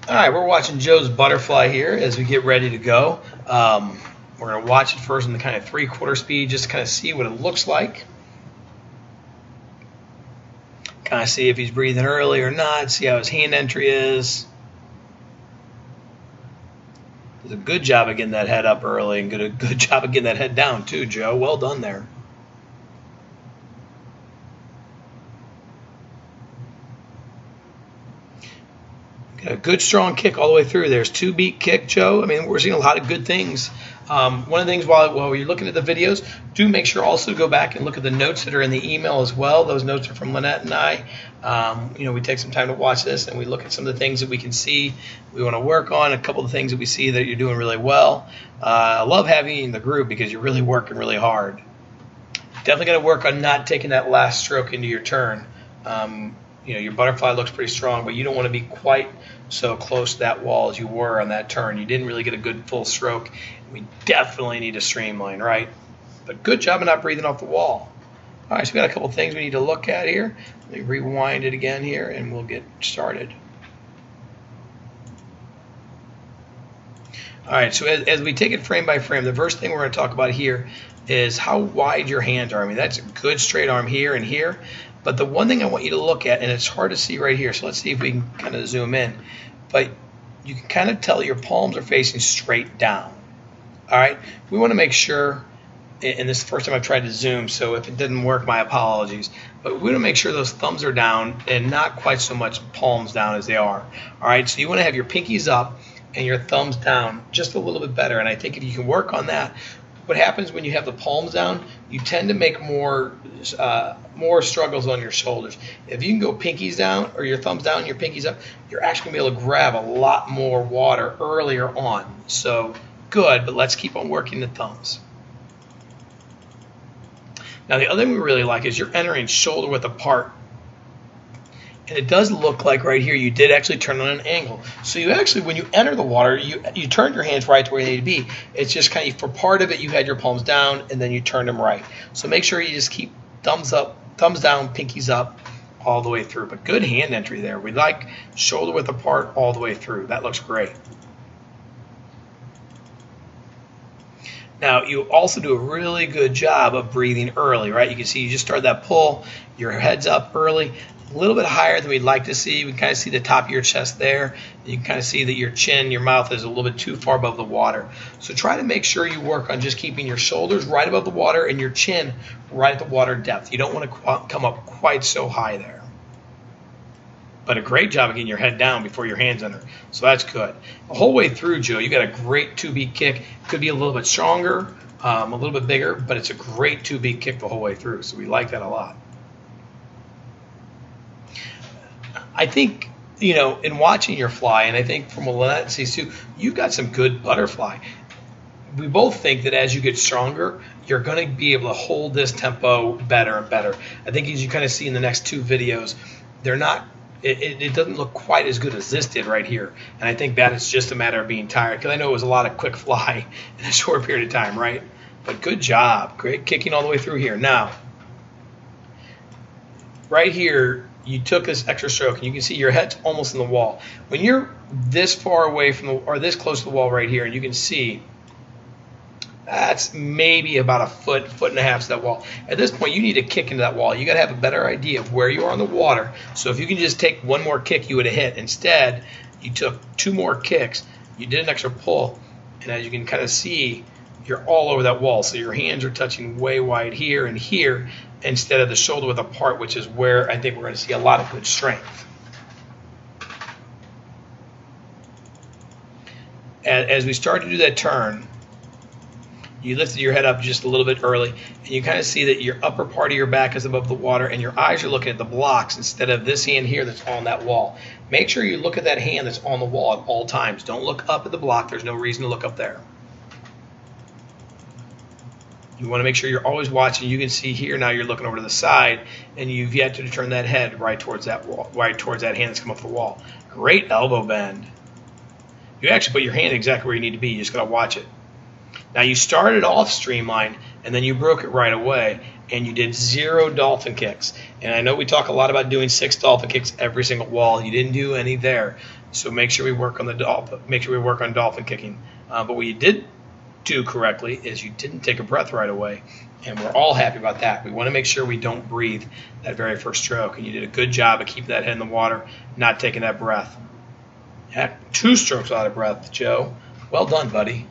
All right, we're watching Joe's butterfly here as we get ready to go. We're going to watch it first in the kind of 3/4 speed just to kind of see what it looks like. Kind of see if he's breathing early or not, see how his hand entry is. Does a good job of getting that head up early and a good job of getting that head down too, Joe. Well done there. Got a good strong kick all the way through. There's 2-beat kick, Joe. I mean, we're seeing a lot of good things. One of the things while you're looking at the videos, do make sure also to go back and look at the notes that are in the email as well. Those notes are from Lynette and I. We take some time to watch this and we look at some of the things that we can see we want to work on, a couple of things that we see that you're doing really well. I love having you in the group because you're really working really hard. Definitely got to work on not taking that last stroke into your turn. Your butterfly looks pretty strong, but you don't want to be quite so close to that wall as you were on that turn. You didn't really get a good full stroke. We definitely need to streamline, right? But good job of not breathing off the wall. All right, so we got a couple things we need to look at here. Let me rewind it again here, and we'll get started. All right, so as we take it frame by frame, the first thing we're going to talk about here is how wide your hands are. I mean, that's a good straight arm here and here. But the one thing I want you to look at, and it's hard to see right here, so let's see if we can kind of zoom in. But you can kind of tell your palms are facing straight down. All right, we want to make sure, and this is the first time I've tried to zoom, so if it didn't work, my apologies. But we want to make sure those thumbs are down and not quite so much palms down as they are. All right, so you want to have your pinkies up and your thumbs down just a little bit better. And I think if you can work on that, what happens when you have the palms down, you tend to make more struggles on your shoulders. If you can go pinkies down or your thumbs down and your pinkies up, you're actually going to be able to grab a lot more water earlier on. So good, but let's keep on working the thumbs. Now the other thing we really like is you're entering shoulder width apart. And it does look like right here you did actually turn on an angle. So you actually, when you enter the water, you turned your hands right to where they need to be. It's just kind of, for part of it, you had your palms down and then you turned them right. So make sure you just keep thumbs up, thumbs down, pinkies up all the way through. But good hand entry there. We like shoulder width apart all the way through. That looks great. Now, you also do a really good job of breathing early, right? You can see you just started that pull, your head's up early, a little bit higher than we'd like to see. We can kind of see the top of your chest there. You can kind of see that your chin, your mouth is a little bit too far above the water. So try to make sure you work on just keeping your shoulders right above the water and your chin right at the water depth. You don't want to come up quite so high there. But a great job of getting your head down before your hands enter. So that's good. The whole way through, Joe, you got a great 2-beat kick. Could be a little bit stronger, a little bit bigger, but it's a great 2-beat kick the whole way through. So we like that a lot. I think, in watching your fly, and I think from what Lynette sees too, you've got some good butterfly. We both think that as you get stronger, you're going to be able to hold this tempo better and better. I think as you kind of see in the next 2 videos, they're not. It doesn't look quite as good as this did right here. And I think that is just a matter of being tired, because I know it was a lot of quick fly in a short period of time, right? But good job. Great kicking all the way through here. Now, right here, you took this extra stroke, and you can see your head's almost in the wall. When you're this far away from or this close to the wall right here, and you can see that's maybe about a foot and a half to that wall. At this point, you need to kick into that wall. You got to have a better idea of where you are on the water. So if you can just take one more kick, you would have hit. Instead, you took 2 more kicks. You did an extra pull, and as you can kind of see, you're all over that wall. So your hands are touching way wide here and here instead of the shoulder width apart, which is where I think we're going to see a lot of good strength. As we start to do that turn, you lifted your head up just a little bit early, and you kind of see that your upper part of your back is above the water, and your eyes are looking at the blocks instead of this hand here that's on that wall. Make sure you look at that hand that's on the wall at all times. Don't look up at the block. There's no reason to look up there. You want to make sure you're always watching. You can see here now you're looking over to the side, and you've yet to turn that head right towards that wall, right towards that hand that's come off the wall. Great elbow bend. You actually put your hand exactly where you need to be. You just got to watch it. Now you started off streamlined, and then you broke it right away. and you did 0 dolphin kicks. And I know we talk a lot about doing 6 dolphin kicks every single wall. You didn't do any there, so make sure we work on the dolphin. Make sure we work on dolphin kicking. But what you did do correctly is you didn't take a breath right away, and we're all happy about that. We want to make sure we don't breathe that very first stroke, and you did a good job of keeping that head in the water, not taking that breath. Heck, 2 strokes out of breath, Joe. Well done, buddy.